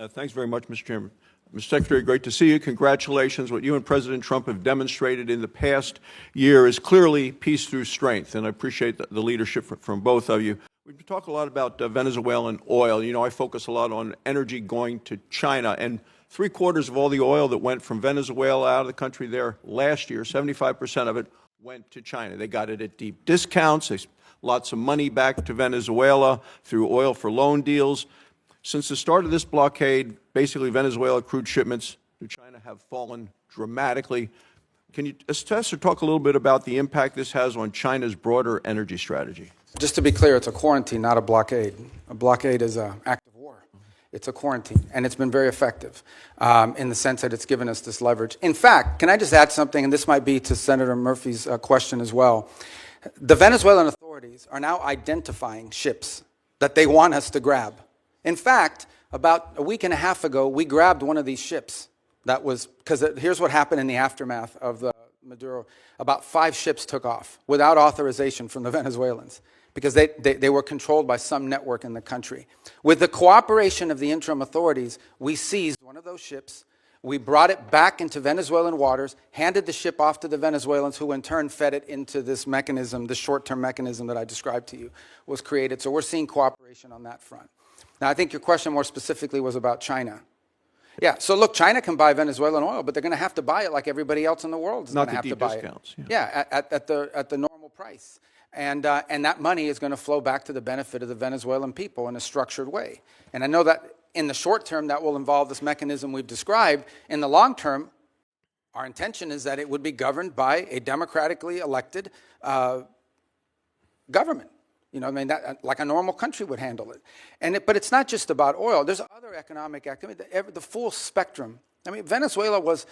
Thanks very much, Mr. Chairman. Mr. Secretary, great to see you. Congratulations. What you and President Trump have demonstrated in the past year is clearly peace through strength, and I appreciate the leadership from both of you. We've talked a lot about Venezuelan oil. You know, I focus a lot on energy going to China, and 3/4 of all the oil that went from Venezuela out of the country there last year, 75% of it went to China. They got it at deep discounts. Lots of money back to Venezuela through oil for loan deals. Since the start of this blockade, basically Venezuela crude shipments to China have fallen dramatically. Can you assess or talk a little bit about the impact this has on China's broader energy strategy? Just to be clear, it's a quarantine, not a blockade. A blockade is an act of war. It's a quarantine, and it's been very effective in the sense that it's given us this leverage. In fact, can I just add something, and this might be to Senator Murphy's question as well. The Venezuelan authorities are now identifying ships that they want us to grab. In fact, about a week and a half ago, we grabbed one of these ships. That was, because here's what happened in the aftermath of the Maduro. About 5 ships took off without authorization from the Venezuelans because they were controlled by some network in the country. With the cooperation of the interim authorities, we seized one of those ships. We brought it back into Venezuelan waters, handed the ship off to the Venezuelans, who in turn fed it into this mechanism, the short-term mechanism that I described to you was created. So we're seeing cooperation on that front. Now, I think your question more specifically was about China. Yeah, so look, China can buy Venezuelan oil, but they're going to have to buy it like everybody else in the world is going to have to buy it. Yeah, at the normal price. And that money is going to flow back to the benefit of the Venezuelan people in a structured way. And I know that in the short term, that will involve this mechanism we've described. In the long term, our intention is that it would be governed by a democratically elected government. You know, I mean, that, like a normal country would handle it. But it's not just about oil. There's other economic activity, the full spectrum. I mean, Venezuela was,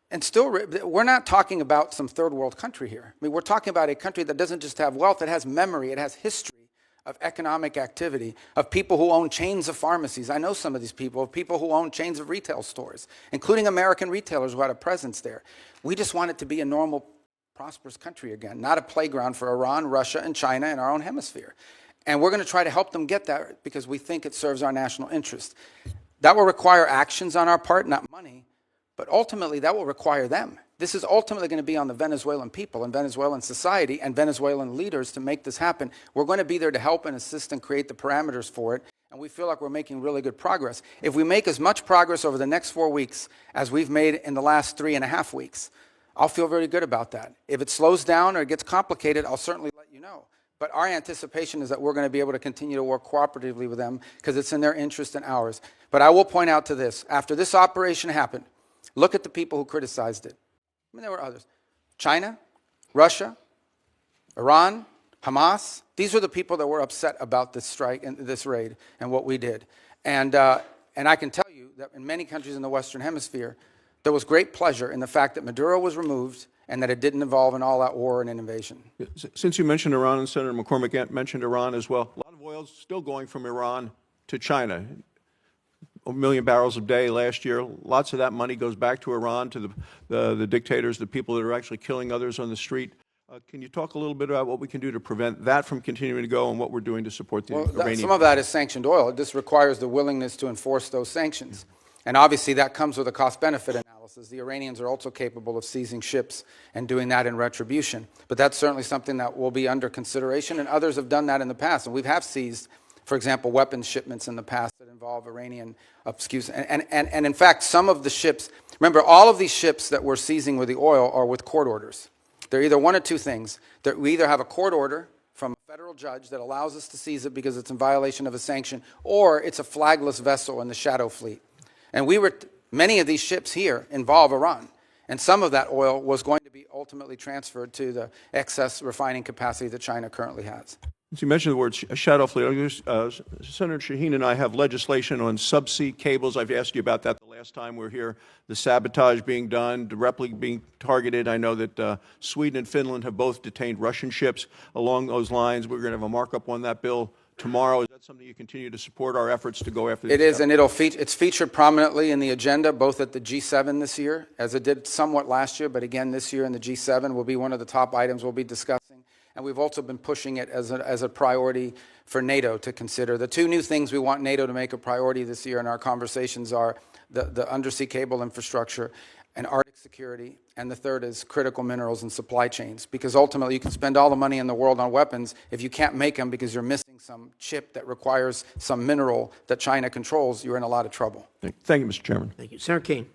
and still, we're not talking about some third world country here. I mean, we're talking about a country that doesn't just have wealth, it has memory, it has history of economic activity, of people who own chains of pharmacies. I know some of these people, of people who own chains of retail stores, including American retailers who had a presence there. We just want it to be a normal, prosperous country again, not a playground for Iran, Russia, and China in our own hemisphere. And we're going to try to help them get that because we think it serves our national interest. That will require actions on our part, not money, but ultimately that will require them. This is ultimately going to be on the Venezuelan people and Venezuelan society and Venezuelan leaders to make this happen. We're going to be there to help and assist and create the parameters for it, and we feel like we're making really good progress. If we make as much progress over the next 4 weeks as we've made in the last 3.5 weeks, I'll feel very good about that. If it slows down or it gets complicated, I'll certainly let you know. But our anticipation is that we're going to be able to continue to work cooperatively with them because it's in their interest and ours. But I will point out to this. After this operation happened, look at the people who criticized it. I mean, there were others. China, Russia, Iran, Hamas. These were the people that were upset about this strike and this raid and what we did. And I can tell you that in many countries in the Western Hemisphere, there was great pleasure in the fact that Maduro was removed and that it didn't involve an all-out war and an invasion. Since you mentioned Iran, and Senator McCormick mentioned Iran as well, a lot of oil is still going from Iran to China. 1 million barrels a day last year. Lots of that money goes back to Iran, to the dictators, the people that are actually killing others on the street. Can you talk a little bit about what we can do to prevent that from continuing to go and what we're doing to support the Iranian? Some of that is sanctioned oil. This requires the willingness to enforce those sanctions. And obviously that comes with a cost-benefit analysis. The Iranians are also capable of seizing ships and doing that in retribution. But that's certainly something that will be under consideration, and others have done that in the past. And we have seized, for example, weapons shipments in the past that involve Iranian, and in fact, some of the ships, remember, all of these ships that we're seizing with the oil are with court orders. They're either one of two things. We either have a court order from a federal judge that allows us to seize it because it's in violation of a sanction, or it's a flagless vessel in the shadow fleet. And many of these ships here involve Iran. And some of that oil was going to be ultimately transferred to the excess refining capacity that China currently has. Since you mentioned the word shadow fleet, Senator Shaheen and I have legislation on subsea cables. I've asked you about that the last time we were here. The sabotage being done, directly being targeted. I know that Sweden and Finland have both detained Russian ships along those lines. We're going to have a markup on that bill tomorrow. Is that something you continue to support our efforts to go after? It is, and it's featured prominently in the agenda, both at the G7 this year, as it did somewhat last year, but again this year in the G7 will be one of the top items we'll be discussing. And and we've also been pushing it as a priority for NATO to consider. The two new things we want NATO to make a priority this year in our conversations are the undersea cable infrastructure and Arctic security, and the third is critical minerals and supply chains, because ultimately you can spend all the money in the world on weapons. If you can't make them because you're missing some chip that requires some mineral that China controls, you're in a lot of trouble. Thank you, Mr. Chairman. Thank you. Senator Kane.